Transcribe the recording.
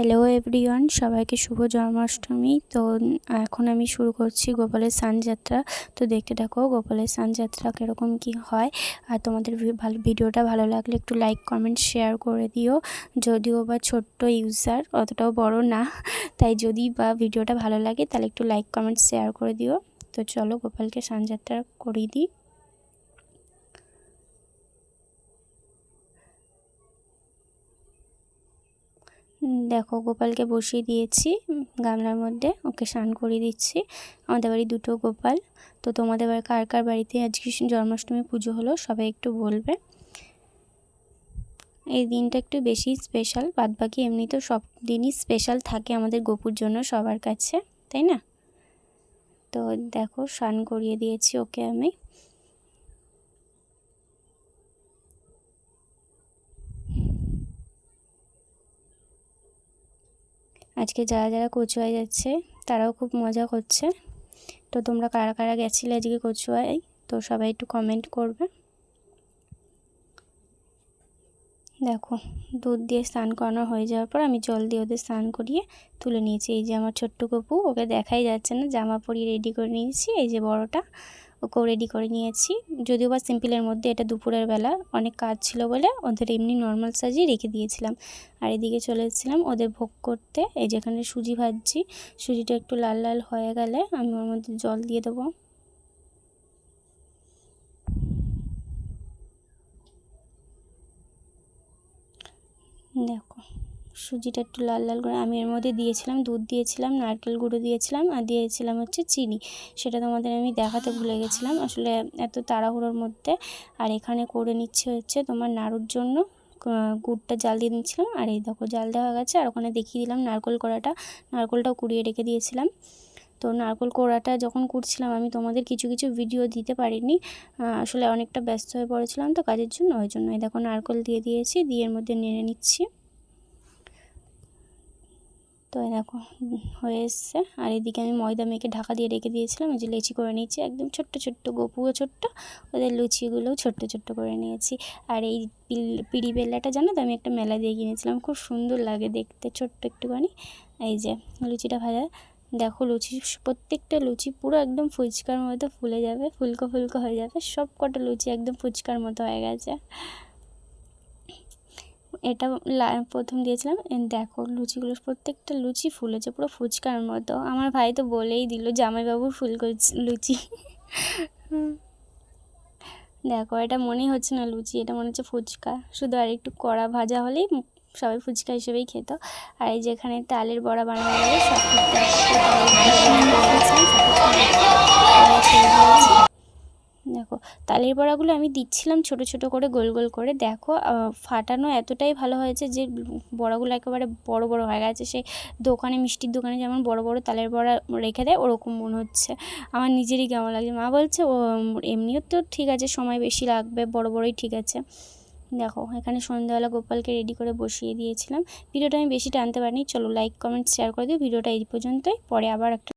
Hello everyone, সবাইকে শুভ জন্মাষ্টমী। তো এখন আমি শুরু করছি গোপালের স্নানযাত্রা। তো দেখতে থাকো গোপালের স্নানযাত্রা কীরকম কী হয়। আর তোমাদের ভিডিওটা ভালো লাগলে একটু লাইক কমেন্ট শেয়ার করে দিও। যদিও বা ছোট্ট ইউজার, অতটাও বড় না, তাই যদি বা ভিডিওটা ভালো লাগে তাহলে একটু লাইক কমেন্ট শেয়ার করে দিও। তো চলো গোপালকে স্নানযাত্রা করিয়ে দিই। দেখো গোপালকে বসিয়ে দিয়েছি গামলার মধ্যে, ওকে স্নান করিয়ে দিচ্ছি। আমাদের বাড়ি দুটো গোপাল। তো তোমাদের বাড়ি কার কার বাড়িতে আজকে জন্মাষ্টমী পুজো হলো সবাই একটু বলবে। এই দিনটা একটু বেশি স্পেশাল, বাদবাকি এমনি তো সব দিনই স্পেশাল থাকে আমাদের গোপুর জন্য সবার কাছে, তাই না? তো দেখো স্নান করিয়ে দিয়েছি ওকে আমি। আজকে যারা যারা কচুয়ায় যাচ্ছে তারাও খুব মজা করছে। তো তোমরা কারা কারা গেছিলে আজকে কচুয়ায়, তো সবাই একটু কমেন্ট করবে। দেখো দুধ দিয়ে স্নান করানো হয়ে যাওয়ার পর আমি জল দিয়ে ওদের স্নান করিয়ে তুলে নিয়েছি। এই যে আমার ছোট্ট গপু, ওকে দেখাই যাচ্ছে না, জামা পরিয়ে রেডি করে নিয়েছি। এই যে বড়টা, ওকেও রেডি করে নিয়েছি। যদিও বা সিম্পলের মধ্যে, এটা দুপুরের বেলা অনেক কাজ ছিল বলে ওদের এমনি নর্মাল সাজিয়ে রেখে দিয়েছিলাম। আর এদিকে চলে এসেছিলাম ওদের ভোগ করতে। এই যেখানে সুজি ভাজছি, সুজিটা একটু লাল লাল হয়ে গেলে আমি ওর মধ্যে জল দিয়ে দেবো। দেখো সুজিটা একটু লাল লাল করে আমি এর মধ্যে দিয়েছিলাম, দুধ দিয়েছিলাম, নারকেল গুঁড়ো দিয়েছিলাম, আর দিয়েছিলাম হচ্ছে চিনি। সেটা তোমাদের আমি দেখাতে ভুলে গেছিলাম আসলে এত তাড়াহুড়োর মধ্যে। আর এখানে করে নিচ্ছে হচ্ছে তোমার নাড়ুর জন্য গুড়টা জাল দিয়ে দিচ্ছিলাম। আর এই দেখো জাল দেওয়া গেছে। আর ওখানে দেখিয়ে দিলাম নারকেল কোড়াটা, নারকেলটাও কুড়িয়ে রেখে দিয়েছিলাম। তো নারকেল কোড়াটা যখন কুড়ছিলাম আমি তোমাদের কিছু কিছু ভিডিও দিতে পারিনি, আসলে অনেকটা ব্যস্ত হয়ে পড়েছিলাম তো কাজের জন্য, ওই জন্য। এই দেখো নারকেল দিয়ে দিয়েছি, দিয়ে এর মধ্যে নেড়ে নিচ্ছি। তো দেখো হয়ে এসছে। আর এদিকে আমি ময়দা মেখে ঢাকা দিয়ে রেখে দিয়েছিলাম। এই যে লেচি করে নিয়েছি একদম ছোট্ট ছোট্ট, গপুও ছোট্ট, ওদের লুচিগুলোও ছোট্ট ছোট্ট করে নিয়েছি। আর এই পিড়ি বেল্লাটা জানো তো আমি একটা মেলা দিয়ে কিনেছিলাম, খুব সুন্দর লাগে দেখতে, ছোট্ট একটুখানি। এই যে লুচিটা ভাজা, দেখো লুচি প্রত্যেকটা লুচি পুরো একদম ফুচকার মতো ফুলে যাবে, ফুলকো ফুলকো হয়ে যাবে। সব কটা লুচি একদম ফুচকার মতো হয়ে গেছে। এটা প্রথম দিয়েছিলাম, দেখো লুচিগুলো প্রত্যেকটা লুচি ফুলেছে পুরো ফুচকার মতো। আমার ভাই তো বলেই দিল জামাইবাবুর ফুল লুচি। দেখো এটা মনেই হচ্ছে না লুচি, এটা মনে হচ্ছে ফুচকা, শুধু আর একটু কড়া ভাজা হলেই সবাই ফুচকা হিসেবেই খেত। আর এই যেখানে তালের বড়া বানানো গেলে সব দেখো তালের বড়াগুলো আমি দিচ্ছিলাম ছোট ছোট করে, গোল গোল করে। দেখো ফাটানো এতটাই ভালো হয়েছে যে বড়াগুলো একেবারে বড় বড় হয়ে গেছে। সেই দোকানে, মিষ্টির দোকানে যেমন বড় বড় তালের বড়া রেখে দেয় ওরকম মনে হচ্ছে। আমার নিজেরই কেমন লাগছে। মা বলছে ও এমনিও তো ঠিক আছে, সময় বেশি লাগবে, বড় বড়ই ঠিক আছে। দেখো এখানে সন্ধ্যাবেলা গোপালকে রেডি করে বসিয়ে দিয়েছিলাম। ভিডিওটা আমি বেশি টানতে পারিনি। চলো লাইক কমেন্ট শেয়ার করে দিও। ভিডিওটা এই পর্যন্তই, পরে আবার একটা